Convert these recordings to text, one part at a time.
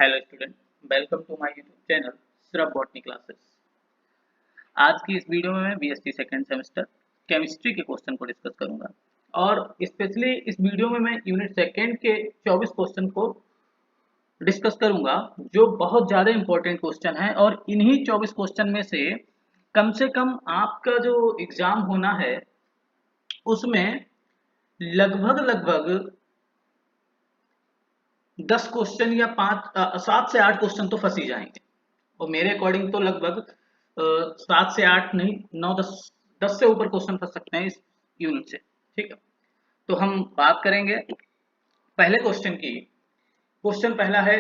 Hello student, welcome to my YouTube channel सिर्फ botany classes. आज की इस वीडियो में मैं बीएससी सेकेंड सेमेस्टर केमिस्ट्री के क्वेश्चन को डिस्कस करूंगा और स्पेशली इस वीडियो में मैं यूनिट सेकेंड के 24 क्वेश्चन को डिस्कस करूंगा जो बहुत ज़्यादा इंपॉर्टेंट क्वेश्चन है और इन्हीं 24 क्वेश्चन में से कम आपका जो एग्ज़ाम होना है उसमें लगभग लगभग 10 क्वेश्चन या 7 से 8 क्वेश्चन तो फंस ही जाएंगे और मेरे अकॉर्डिंग तो लगभग 7 से 8 नहीं 9 10 से ऊपर क्वेश्चन फंस सकते हैं इस यूनिट से। ठीक है, तो हम बात करेंगे पहले क्वेश्चन की। क्वेश्चन पहला है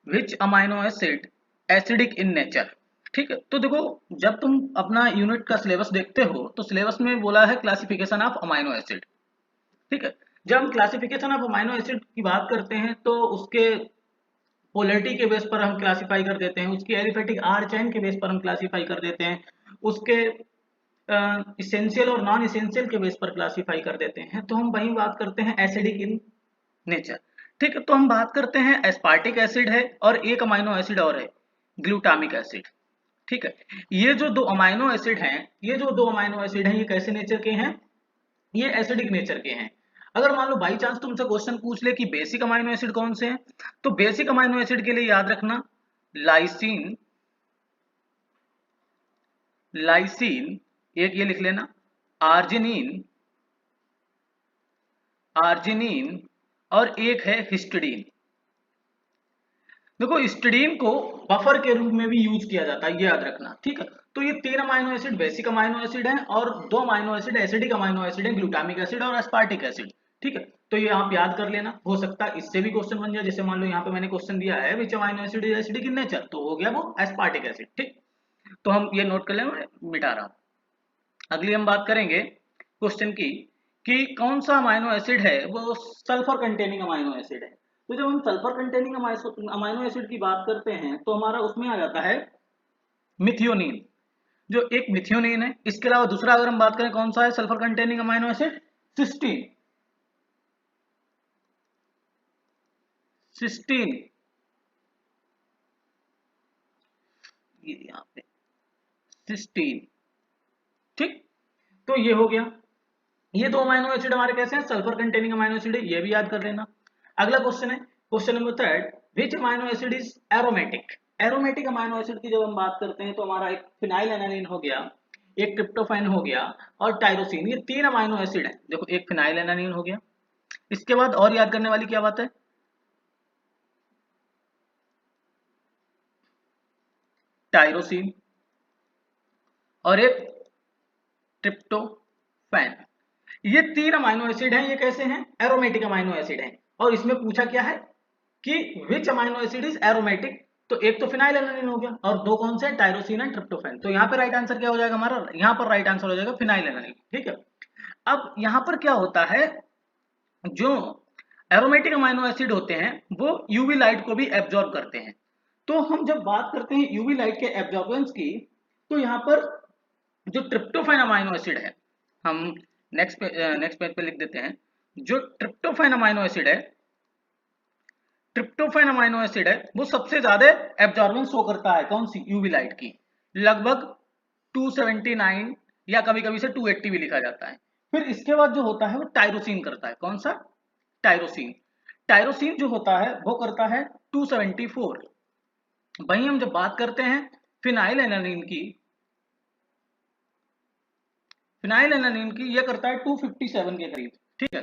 which amino acid acidic in nature. ठीक है, तो देखो जब तुम अपना यूनिट का सिलेबस देखते हो तो सिलेबस में बोला है क्लासिफिकेशन ऑफ अमाइनो एसिड। ठीक है, जब हम क्लासिफिकेशन ऑफ अमाइनो एसिड की बात करते हैं तो उसके पोलरिटी के बेस पर हम क्लासिफाई कर देते हैं, उसकी एलिफेटिक आर चेन के बेस पर हम क्लासिफाई कर देते हैं, उसके इसेंशियल और नॉन इसेंशियल के बेस पर क्लासिफाई कर देते हैं। तो हम वही बात करते हैं एसिडिक इन नेचर। ठीक है, तो हम बात करते हैं एस्पार्टिक एसिड है और एक अमाइनो एसिड और है ग्लूटामिक एसिड। ठीक है, ये जो दो अमाइनो एसिड हैं ये कैसे नेचर के हैं? ये एसिडिक नेचर के हैं। अगर मान लो बाई चांस तुमसे क्वेश्चन पूछ ले कि बेसिक अमाइनो एसिड कौन से हैं, तो बेसिक अमाइनो एसिड के लिए याद रखना लाइसिन, लाइसिन एक ये लिख लेना, आर्जिनिन, आर्जिनिन और एक है हिस्टिडीन। देखो हिस्टिडीन को बफर के रूप में भी यूज किया जाता है, ये याद रखना। ठीक है, तो ये 3 amino acid basic amino acid हैं और 2 amino acid acidic amino acid हैं, ग्लूटामिक एसिड और एस्पार्टिक एसिड। ठीक है, तो ये आप याद कर लेना। हो सकता है इससे भी क्वेश्चन बन जाए, जैसे मान लो यहाँ पे मैंने क्वेश्चन दिया है which amino acid is acidic in nature, तो हो गया वो एस्पार्टिक एसिड। ठीक, तो हम ये नोट कर लें, मैं मिटा रहा हूँ। अगली हम बात करेंगे क्वेश्चन की कि कौन सा अमाइनो एसिड है वो सल्फर कंटेनिंग अमाइनो एसिड है। तो जब हम सल्फर कंटेनिंग अमाइनो एसिड की बात करते हैं तो हमारा उसमें आ जाता है मिथियोनिन, जो एक मिथियोनिन है। इसके अलावा दूसरा अगर हम बात करें कौन सा है sulphur containing amino acid, cysteine, cysteine ये यहाँ पे सिस्टीन। ठीक, तो ये हो गया। ये दो अमाइनो एसिड हमारे कैसे हैं? सल्फर कंटेनिंग अमाइनो एसिड है, ये भी याद कर लेना। अगला क्वेश्चन है question number 3, which amino acid is aromatic. Aromatic amino acid की जब हम बात करते हैं तो हमारा एक फिनाइल एनालिन हो गया, एक ट्रिप्टोफैन हो गया और टायरोसिन, ये 3 अमाइनो एसिड है। देखो एक फिनाइल एनालिन हो गया, इसके बाद और याद करने वाली क्या बात है, टायरोसिन और एक ट्रिप्टोफैन। ये 3 अमाइनो एसिड हैं, ये कैसे हैं? एरोमेटिक अमाइनो एसिड हैं। और इसमें पूछा क्या है कि विच अमाइनो एसिड इज एरोमेटिक, तो एक तो फिनाइल एलानिन हो गया और दो कौन से? Tyrosine and tryptophan. तो यहाँ पे राइट आंसर क्या हो जाएगा हमारा? यहाँ पर राइट आंसर हो जाएगा फिनाइल एलानिन। ठीक है, अब यहाँ पर क्या होता है, जो एरोमेटिक अमाइनो एसिड होते हैं वो यूवी लाइट को भी एब्जॉर्ब करते हैं। तो हम जब बात करते हैं यूवी लाइट के एब्जॉर्बेंस की, तो यहाँ पर जो ट्रिप्टोफैन अमाइनो एसिड है, हम नेक्स्ट पेज पे लिख देते हैं। जो ट्रिप्टोफैन अमाइनो एसिड है, ट्रिप्टोफैन अमाइनो एसिड है वो सबसे ज्यादा एब्जॉर्बेंस शो करता है कौन सी? यूवी लाइट की, लगभग 279 या कभी कभी से 280 भी लिखा जाता है। फिर इसके बाद जो होता है वो टायरोसिन करता है। कौन सा? टायरोसिन। टायरोसिन जो होता है वो करता है 274। वहीं हम जब बात करते हैं फिनाइल एनालिन की, फिनाइल एनालिन की ये करता है 257 के करीब। ठीक है,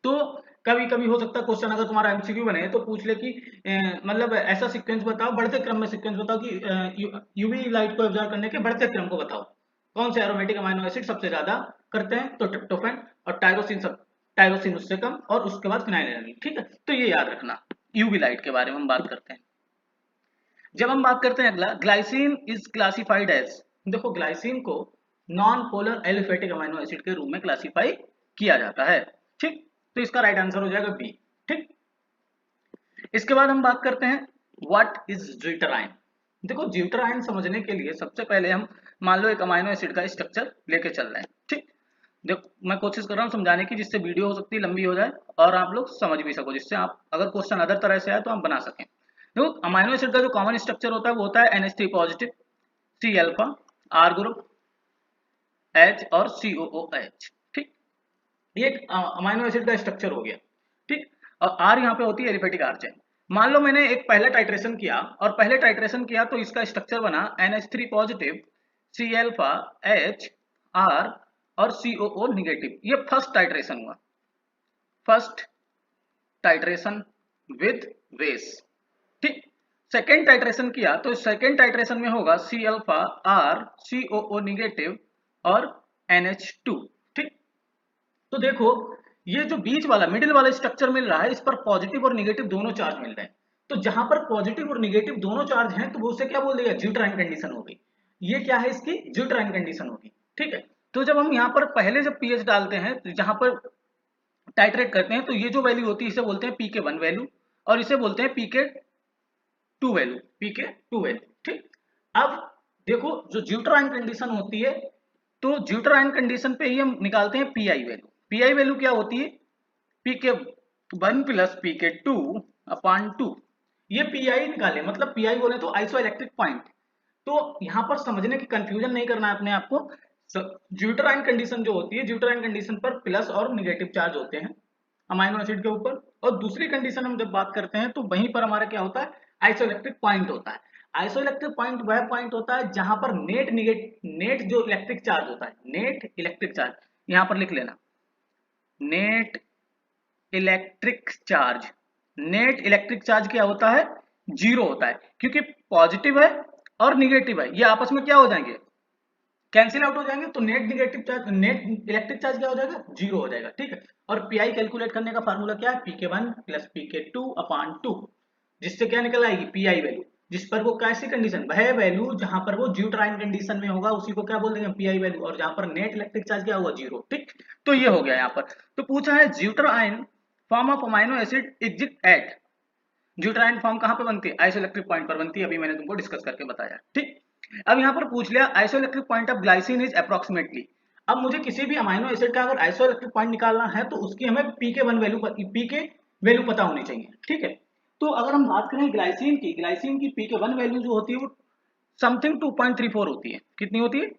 तो कभी कभी हो सकता है क्वेश्चन अगर तुम्हारा एमसीक्यू बने तो पूछ ले कि मतलब ऐसा सीक्वेंस बताओ, बढ़ते क्रम में सीक्वेंस बताओ कि यूवी लाइट को एब्जॉर्ब करने के बढ़ते क्रम को बताओ। कौन से एरोमेटिक अमाइनो एसिड सबसे ज्यादा करते हैं? तो ट्रिप्टोफैन और टायरोसिन उससे कम और उसके बाद फिनाइलएलानिन। ठीक है, तो ये याद रखना यूवी लाइट के बारे में हम बात करते हैं। जब हम बात करते हैं अगला, ग्लाइसिन इज क्लासिफाइड एज। देखो ग्लाइसिन को non polar aliphatic amino acid के रूप में क्लासिफाई किया जाता है। ठीक, तो इसका राइट आंसर हो जाएगा बी। ठीक, इसके बाद हम बात करते हैं व्हाट इज ज्यूटराइन। देखो ज्यूटराइन समझने के लिए सबसे पहले हम मान लो एक अमाइनो एसिड का स्ट्रक्चर लेके चल रहे हैं। ठीक, देखो मैं कोशिश कर रहा हूँ समझाने की जिससे वीडियो हो सकती है लंबी हो जाए और आप लोग समझ भी सको, जिससे आप अगर क्वेश्चन अदर तरह से आए तो आप बना सकें। देखो अमाइनो एसिड का जो कॉमन स्ट्रक्चर होता है वो होता है NH3 positive, C alpha, R group, H और COOH। ठीक, ये अमाइनो एसिड का स्ट्रक्चर हो गया। ठीक, और R यहाँ पे होती है एलिफेटिक R चेन। मान लो मैंने एक पहला टाइट्रेशन किया और पहले टाइट्रेशन किया तो इसका स्ट्रक्चर बना NH3 positive, C alpha, H, R और COO निगेटिव। ये फर्स्ट टाइट्रेशन हुआ, फर्स्ट टाइट्रेशन विद बेस। ठीक, सेकेंड टाइट्रेशन किया तो सेकेंड टाइट्रेशन में होगा C alpha, R, COO negative और NH2। ठीक, तो देखो ये जो बीच वाला मिडिल वाला स्ट्रक्चर मिल रहा है इस पर पॉजिटिव और निगेटिव दोनों चार्ज मिल रहे हैं। तो जहां पर पॉजिटिव और निगेटिव दोनों चार्ज हैं तो वो उसे क्या बोल देगा, ज्यूट्राइन कंडीशन हो गई। ये क्या है, इसकी ज्यूट्राइन कंडीशन होगी। ठीक है, तो जब हम यहाँ पर पहले जब पीएच डालते हैं तो जहां पर टाइट्रेट करते हैं तो ये जो वैल्यू होती है इसे बोलते हैं pK1 वैल्यू और इसे बोलते हैं pK2 वैल्यू, pK2 वैल्यू। ठीक, अब देखो जो ज्यूट्राइन कंडीशन होती है तो ज्यूट्राइन कंडीशन पे ही हम निकालते हैं पीआई वैल्यू। पीआई वैल्यू क्या होती है, pK1 प्लस pK2 अपॉन 2। ये पीआई निकाले, मतलब पीआई बोले तो आइसोइलेक्ट्रिक पॉइंट। तो यहाँ पर समझने की कंफ्यूजन नहीं करना है अपने आप को। ज्यूट्राइन कंडीशन जो होती है, ज्यूट्राइन कंडीशन पर प्लस और निगेटिव चार्ज होते हैं अमाइनो एसिड के ऊपर, और दूसरी कंडीशन हम जब बात करते हैं तो वहीं पर हमारा क्या होता है, आइसोइलेक्ट्रिक पॉइंट होता है। आइसोइलेक्ट्रिक पॉइंट वह पॉइंट होता है जहां पर नेट जो इलेक्ट्रिक चार्ज होता है, नेट इलेक्ट्रिक चार्ज, यहां पर लिख लेना, net electric charge. Net electric charge क्या होता है, जीरो होता है, क्योंकि पॉजिटिव है और निगेटिव है, ये आपस में क्या हो जाएंगे, कैंसिल आउट हो जाएंगे। तो net negative charge, net electric charge क्या हो जाएगा, जीरो हो जाएगा। ठीक है, और पीआई कैलकुलेट करने का फार्मूला क्या है, pK1 प्लस pK2 अपॉन 2, जिससे क्या निकल आएगी, पीआई वैल्यू। जिस पर वो कैसी कंडीशन, वह वैल्यू जहां पर वो ज्यूट्राइन कंडीशन में होगा उसी को क्या बोल देंगे, पीआई वैल्यू, और जहां पर नेट इलेक्ट्रिक चार्ज क्या होगा, जीरो। ठीक, तो ये हो गया यहाँ पर। तो पूछा है zwitterion form of amino acid exist at, zwitterion form कहां पे बनती है, आइसोइलेक्ट्रिक पॉइंट पर बनती है, अभी मैंने तुमको डिस्कस करके बताया। ठीक, अब यहाँ पर पूछ लिया isoelectric point of glycine is approximately. अब मुझे किसी भी अमाइनो एसिड का अगर आइसोइलेक्ट्रिक पॉइंट निकालना है तो उसकी हमें पीके वैल्यू पता होनी चाहिए। ठीक है, तो अगर हम बात करें ग्लाइसिन की pK1 वैल्यू जो होती है वो समथिंग 2.34 होती है। कितनी होती है,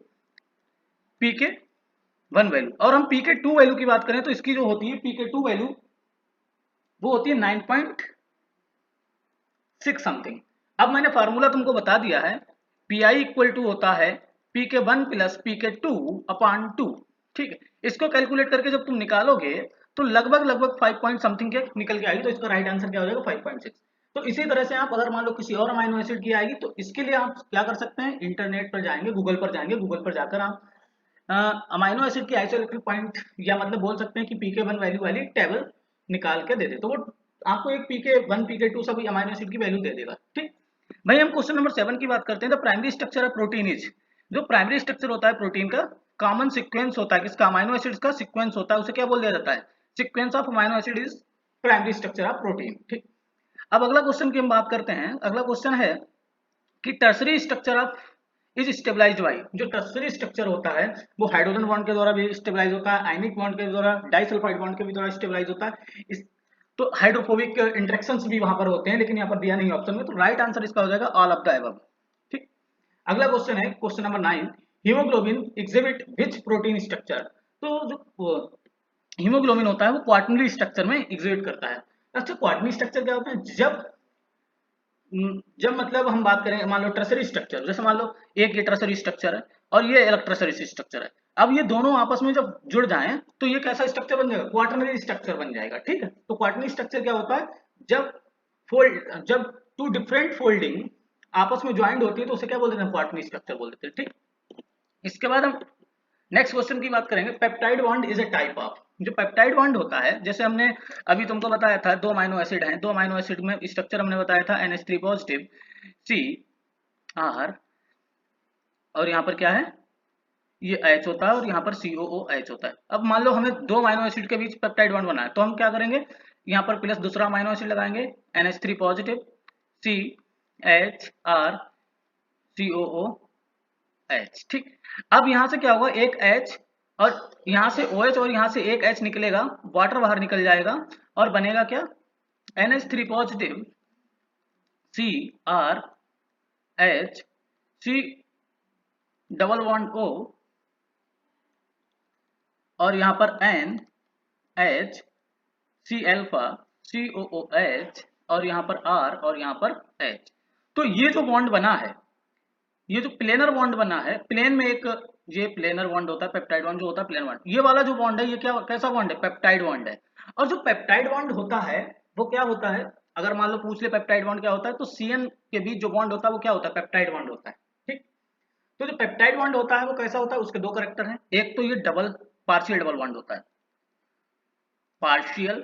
pK1 वैल्यू। और हम pK2 वैल्यू की बात करें तो इसकी जो होती है pK2 वैल्यू वो होती है 9.6 समथिंग। अब मैंने फार्मूला तुमको बता दिया है, पीआई इक्वल टू होता है pK1 प्लस pK2 अपॉन 2। ठीक है, इसको कैलकुलेट करके जब तुम निकालोगे तो लगभग 5 पॉइंट समथिंग के निकल के आएगी। तो इसका राइट आंसर क्या हो जाएगा, 5.6। तो इसी तरह से आप अगर मान लो किसी और अमाइनो एसिड की आएगी तो इसके लिए आप क्या कर सकते हैं, इंटरनेट पर जाएंगे, गूगल पर जाएंगे, गूगल पर जाकर आप अमाइनो एसिड की आइसोइलेक्ट्रिक पॉइंट या मतलब बोल सकते हैं कि pK1 वैल्यू वाली टेबल निकाल के दे दे, तो वो आपको एक pK1 pK2 सभी अमाइनो एसिड की वैल्यू दे देगा। ठीक, भाई हम क्वेश्चन नंबर 7 की बात करते हैं। The primary structure of protein is, जो प्राइमरी स्ट्रक्चर होता है प्रोटीन का, कॉमन सीक्वेंस होता है, किसका, अमाइनो एसिड्स का सीक्वेंस होता है, उसे क्या बोल दिया जाता है, sequence of amino acid is primary structure of protein. ठीक, अब अगला क्वेश्चन की हम बात करते हैं। अगला क्वेश्चन है कि tertiary structure of is stabilised by, जो टर्सरी स्ट्रक्चर होता है वो हाइड्रोजन बॉन्ड के द्वारा भी स्टेबलाइज होता है, आयनिक बॉन्ड के द्वारा, डाइसल्फाइड बॉन्ड के भी द्वारा स्टेबलाइज होता है। इस तो हाइड्रोफोबिक इंटरेक्शंस भी वहां पर होते हैं, लेकिन यहाँ पर दिया नहीं ऑप्शन में, तो राइट आंसर इसका हो जाएगा ऑल ऑफ द अबव। ठीक, अगला क्वेश्चन है क्वेश्चन नंबर 9, हीमोग्लोबिन एग्जिबिट विच प्रोटीन स्ट्रक्चर। तो जो हीमोग्लोबिन होता है वो क्वार्टनरी स्ट्रक्चर में एग्जिबिट करता है। अच्छा, क्वार्टनरी स्ट्रक्चर क्या होता है, जब मतलब हम बात करें, मान लो टर्सरी स्ट्रक्चर, जैसे मान लो एक ये टर्सरी स्ट्रक्चर है और ये अलग टर्सरी स्ट्रक्चर है, अब ये दोनों आपस में जब जुड़ जाएं तो ये कैसा स्ट्रक्चर बन जाएगा, क्वार्टनरी स्ट्रक्चर बन जाएगा। ठीक है, तो क्वार्टनरी स्ट्रक्चर क्या होता है, जब टू डिफरेंट फोल्डिंग आपस में ज्वाइंट होती है तो उसे क्या बोल देते हैं, क्वार्टनरी स्ट्रक्चर बोल देते हैं। ठीक, इसके बाद हम नेक्स्ट क्वेश्चन की बात करेंगे। Peptide bond is a type of, जो पेप्टाइड बॉन्ड होता है, जैसे हमने अभी तुमको बताया था, दो अमाइनो एसिड हैं, दो अमाइनो एसिड में स्ट्रक्चर हमने बताया था NH3 पॉजिटिव, CR, और यहाँ पर क्या है, ये H होता है और यहाँ पर COOH होता है। अब मान लो हमें दो अमाइनो एसिड के बीच पेप्टाइड बॉन्ड बना है, तो हम क्या करेंगे, यहाँ पर प्लस दूसरा अमाइनो एसिड लगाएंगे, NH3 पॉजिटिव, CHR COOH। ठीक, अब यहाँ से क्या होगा, एक H और यहाँ से OH और यहाँ से एक H निकलेगा, वाटर बाहर निकल जाएगा और बनेगा क्या, NH3 positive C R H C double bond O और यहाँ पर N H C alpha C O O H और यहाँ पर आर और यहाँ पर एच। तो ये जो बॉन्ड बना है, ये जो प्लेनर बॉन्ड बना है, प्लेन में एक ये प्लेनर बॉन्ड होता है, पेप्टाइड बॉन्ड जो होता है प्लेनर बॉन्ड, ये वाला जो बॉन्ड है ये क्या कैसा बॉन्ड है, पेप्टाइड बॉन्ड है। और जो पेप्टाइड बॉन्ड होता है वो क्या होता है, अगर मान लो पूछ ले पेप्टाइड बॉन्ड क्या होता है, तो सीएन के बीच जो बॉन्ड होता है वो क्या होता है, पेप्टाइड बॉन्ड होता है। ठीक, तो जो पेप्टाइड बॉन्ड होता है वो कैसा होता है, उसके दो कैरेक्टर हैं, एक तो ये डबल पार्शियल डबल बॉन्ड होता है, पार्शियल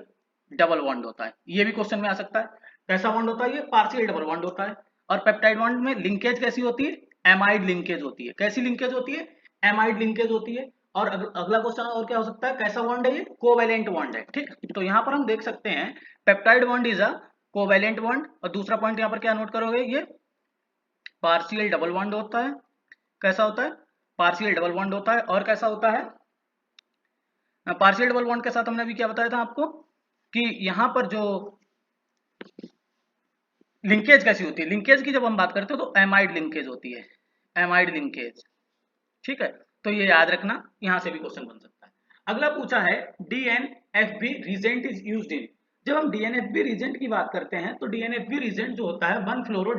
डबल बॉन्ड होता है, ये भी क्वेश्चन में आ सकता है। कैसा बॉन्ड होता है, ये पार्शियल डबल बॉन्ड होता है। और पेप्टाइड बॉन्ड में लिंकेज कैसी होती है, एमाइड लिंकेज होती है। कैसी लिंकेज होती है, एमाइड लिंकेज होती है। और अगला क्वेश्चन और क्या हो सकता है, कैसा बॉन्ड है, ये कोवैलेंट बॉन्ड है। ठीक, तो यहाँ पर हम देख सकते हैं peptide bond is a covalent bond. और दूसरा पॉइंट यहाँ पर क्या नोट करोगे, ये पार्शियल डबल बॉन्ड होता है। कैसा होता है, पार्शियल डबल बॉन्ड होता है। और कैसा होता है, पार्शियल डबल बॉन्ड के साथ हमने अभी क्या बताया था आपको कि यहाँ पर जो लिंकेज कैसी होती है, लिंकेज की जब हम बात करते हैं तो एमाइड लिंकेज होती है, एमाइड लिंकेज। ठीक है, तो ये याद रखना, यहां से भी क्वेश्चन बन सकता है। अगला पूछा है डीएनएफबी रीजेंट इज यूज्ड इन। जब हम डीएनएफबी रीजेंट की बात करते हैं तो डीएनएफबी रीजेंट जो होता है वन फ्लोरो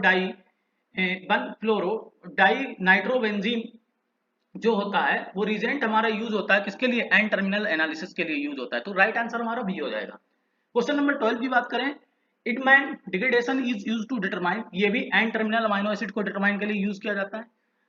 डाई नाइट्रोबेंजीन जो होता है वो रीजेंट हमारा यूज होता है किसके लिए, एन टर्मिनल एनालिसिस के लिए यूज होता है। तो राइट आंसर हमारा बी हो जाएगा। क्वेश्चन नंबर 12 की बात करें, Edman degradation is use to determine, ये भी एन टर्मिनल अमाइनो एसिड को डिटरमाइन के लिए यूज किया जाता है।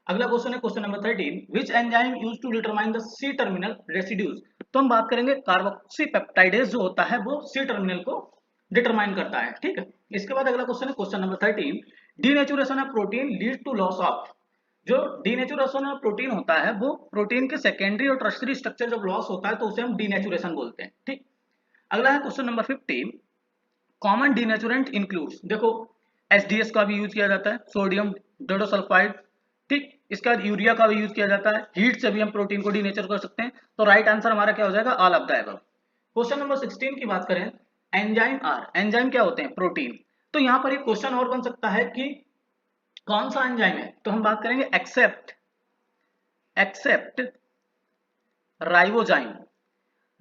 अगला क्वेश्चन है question number 13, which enzyme use to determine the C terminal residues. तो हम बात करेंगे कार्बोक्सीपेप्टाइडेज जो होता है वो सी टर्मिनल को डिटरमाइन करता है। ठीक है, इसके बाद अगला क्वेश्चन है question number 13, denaturation of protein lead to loss of. जो डीनेचुरेशन ऑफ प्रोटीन होता है वो प्रोटीन के सेकेंडरी और टर्शियरी स्ट्रक्चर जब लॉस होता है तो उसे हम डीनेचुरेशन बोलते हैं। ठीक, अगला है क्वेश्चन नंबर 15, कॉमन डीनेचुरेंट इंक्लूड्स। देखो एसडीएस का भी यूज किया जाता है, सोडियम डोडोसल्फाइड। ठीक, इसके बाद यूरिया का भी यूज किया जाता है, हीट से भी हम प्रोटीन को डीनेचर कर सकते हैं। तो राइट आंसर हमारा क्या हो जाएगा, all of the above. Question number 16 की बात करें, एंजाइम आर, एंजाइम क्या होते हैं, प्रोटीन। तो यहाँ पर एक क्वेश्चन और बन सकता है कि कौन सा एंजाइम है, तो हम बात करेंगे एक्सेप्ट राइबोजाइम।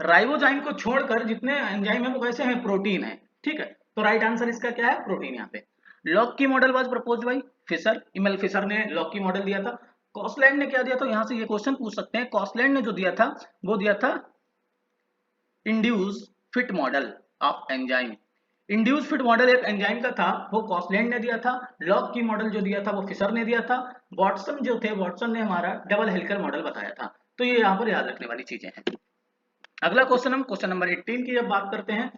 राइबोजाइम को छोड़कर जितने एंजाइम है वो कैसे हैं, प्रोटीन है। ठीक है, तो राइट आंसर इसका क्या है, प्रोटीन। यहाँ पे lock key model was proposed by Fischer, Emil Fischer ने लॉक की मॉडल दिया था। कॉस्टलैंड ने क्या दिया, तो यहाँ से ये क्वेश्चन पूछ सकते हैं, कॉस्टलैंड ने जो दिया था वो दिया था induce fit model of enzyme. Induce fit model एक एंजाइम का था, वो कॉस्टलैंड ने दिया था। लॉक की मॉडल जो दिया था वो फिशर ने दिया था। वॉटसन जो थे, वॉटसन ने हमारा डबल हेलिकल मॉडल बताया था। तो ये यहाँ पर याद रखने वाली चीजें हैं। अगला क्वेश्चन, हम क्वेश्चन नंबर 18 की जब बात करते हैं,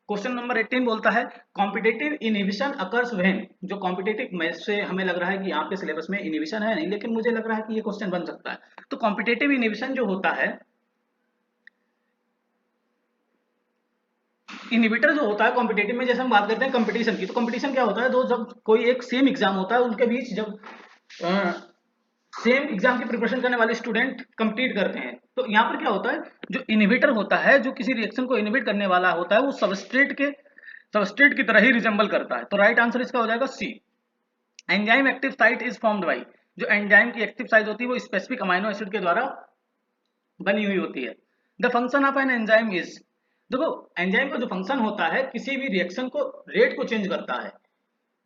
क्वेश्चन नंबर 18 बोलता है कॉम्पिटेटिव इनहिबिशन अकर्स व्हेन। जो कॉम्पिटेटिव में से हमें लग रहा है कि यहाँ पे सिलेबस में इनहिबिशन है नहीं, लेकिन मुझे लग रहा है कि ये क्वेश्चन बन सकता है। तो कॉम्पिटेटिव इनहिबिशन जो होता है, इनहिबिटर जो होता है कॉम्पिटेटिव में, जैसे हम बात करते हैं कंपटीशन की, तो कंपटीशन क्या होता है, दो जब कोई एक सेम एग्जाम होता है उनके बीच जब सेम एग्जाम की प्रिपरेशन करने वाले स्टूडेंट कंपीट करते हैं, तो यहाँ पर क्या होता है, जो इनहिबिटर होता है, जो किसी रिएक्शन को इनहिबिट करने वाला होता है, वो सबस्ट्रेट की तरह ही रिजेंबल करता है। तो राइट आंसर इसका हो जाएगा C. Enzyme active site is formed by, जो एंजाइम की एक्टिव साइट होती है वो स्पेसिफिक अमाइनो एसिड के द्वारा बनी हुई होती है। The function of an enzyme is, देखो एंजाइम का जो फंक्शन होता है किसी भी रिएक्शन को रेट को चेंज करता है।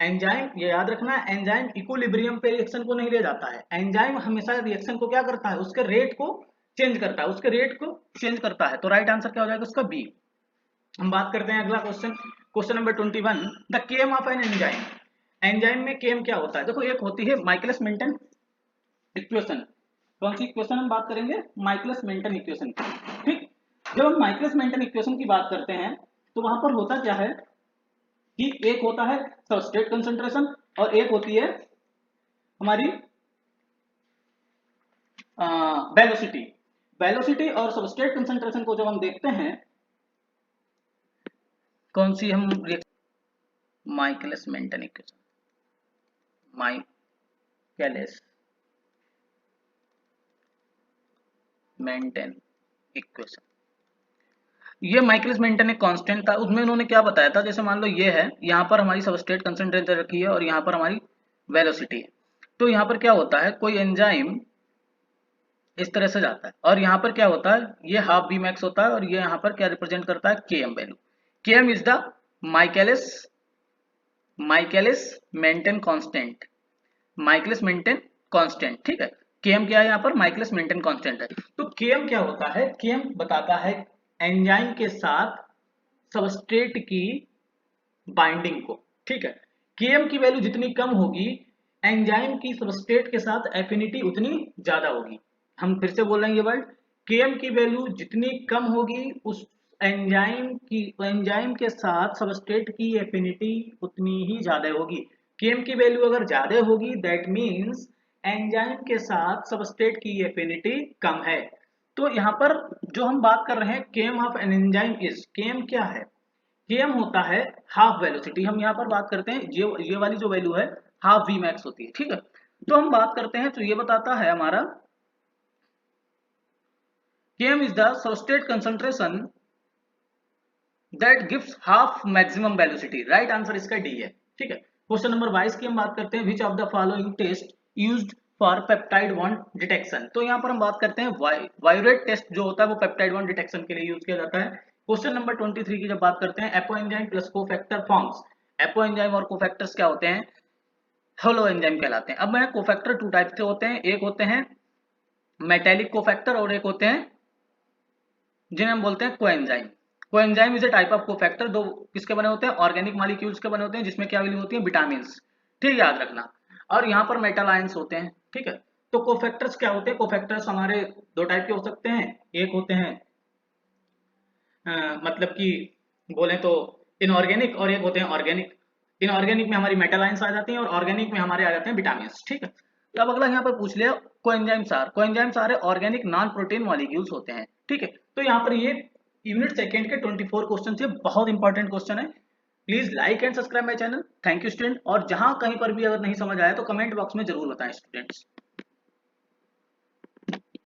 एंजाइम, ये याद रखना, एंजाइम इक्विलिब्रियम पे रिएक्शन को नहीं ले जाता है। एंजाइम हमेशा रिएक्शन को क्या करता है, उसके रेट को चेंज करता है, उसके रेट को चेंज करता है। तो राइट आंसर क्या हो जाएगा उसका बी। हम बात करते हैं अगला question, question number 21, the came of an enzyme. Enzyme में केम क्या होता है, देखो एक होती है माइकलिस मेंटन इक्वेशन। कौन सी इक्वेशन हम बात करेंगे, माइकलिस मेंटन इक्वेशन। ठीक, जब हम माइकलिस मेंटन इक्वेशन की बात करते हैं तो वहां पर होता क्या है कि एक होता है सबस्ट्रेट कंसंट्रेशन और एक होती है हमारी वेलोसिटी। वेलोसिटी और सबस्ट्रेट कंसंट्रेशन को जब हम देखते हैं, कौन सी हम Michaelis Menten equation, Michaelis Menten equation. ये माइकलिस मेंटेन एक कांस्टेंट था, उसमें उन्होंने क्या बताया था, जैसे मान लो ये है, यहाँ पर हमारी सबस्ट्रेट कंसंट्रेशन रखी है और यहाँ पर हमारी वेलोसिटी है। तो यहाँ पर क्या होता है, कोई एंजाइम इस तरह से जाता है और यहाँ पर क्या होता है, ये हाफ बी मैक्स होता है और ये यहाँ पर क्या रिप्रेजेंट करता है, K M value. K M is the Michaelis Michaelis Menten constant, Michaelis Menten constant, ठीक है। केएम क्या है, यहाँ पर माइकलिस मेंटेन कांस्टेंट है। तो केएम क्या होता है, केएम बताता है एंजाइम के साथ सबस्ट्रेट की बाइंडिंग को, ठीक है। केएम की वैल्यू जितनी कम होगी, एंजाइम की सबस्ट्रेट के साथ एफिनिटी उतनी ज्यादा होगी। हम फिर से बोल रहे हैं ये वर्ड, केएम की वैल्यू जितनी कम होगी, उस एंजाइम के साथ सबस्ट्रेट की एफिनिटी उतनी ही ज्यादा होगी। केएम की वैल्यू अगर ज्यादा होगी, दैट मीन्स एंजाइम के साथ सबस्ट्रेट की एफिनिटी कम है। तो यहाँ पर जो हम बात कर रहे हैं, KM of an enzyme is, KM क्या है, केएम होता है हाफ वेलोसिटी। हम यहाँ पर बात करते हैं, ये वाली जो वैल्यू है हाफ वी मैक्स होती है, ठीक है। तो हम बात करते हैं, तो ये बताता है हमारा KM is the substrate concentration that gives half maximum velocity. Right answer इसका डी है, ठीक है। क्वेश्चन नंबर 22 की हम बात करते हैं, which of the following test used for peptide bond detection. तो यहाँ पर हम बात करते हैं वायुरेट टेस्ट जो होता है वो पेप्टाइड बॉन्ड डिटेक्शन के लिए यूज किया जाता है। क्वेश्चन नंबर 23 की जब बात करते हैं, apo enzyme plus cofactor forms. Apo enzyme और कोफैक्टर्स क्या होते हैं, होलो एंजाइम कहलाते हैं। अब मैं कोफैक्टर टू टाइप के होते हैं, एक होते हैं मेटेलिक कोफैक्टर और एक होते हैं जिन्हें हम बोलते हैं coenzyme. Coenzyme is a type of cofactor, दो किसके बने होते हैं, ऑर्गेनिक मॉलिक्यूल्स के बने होते हैं, जिसमें क्या वैल्यू होती है, विटामिन, ठीक, याद रखना। और यहाँ पर मेटल आयंस होते हैं, ठीक है। तो कोफैक्टर्स क्या होते हैं, कोफैक्टर्स हमारे दो टाइप के हो सकते हैं, एक होते हैं मतलब कि बोले तो इनऑर्गेनिक और एक होते हैं ऑर्गेनिक। इनऑर्गेनिक में हमारी मेटल आयंस आ जाती हैं और ऑर्गेनिक में हमारे आ जाते हैं विटामिन, ठीक है। तो अब अगला यहाँ पर पूछ लिया, कोएंजाइम सारे ऑर्गेनिक नॉन प्रोटीन मॉलिक्यूल्स होते हैं, ठीक है। तो यहाँ पर ये यूनिट सेकंड के 24 क्वेश्चन थे, बहुत इंपॉर्टेंट क्वेश्चन है। Please like and subscribe my channel. Thank you student. और जहां कहीं पर भी अगर नहीं समझ आया तो कमेंट बॉक्स में जरूर बताएं स्टूडेंट्स।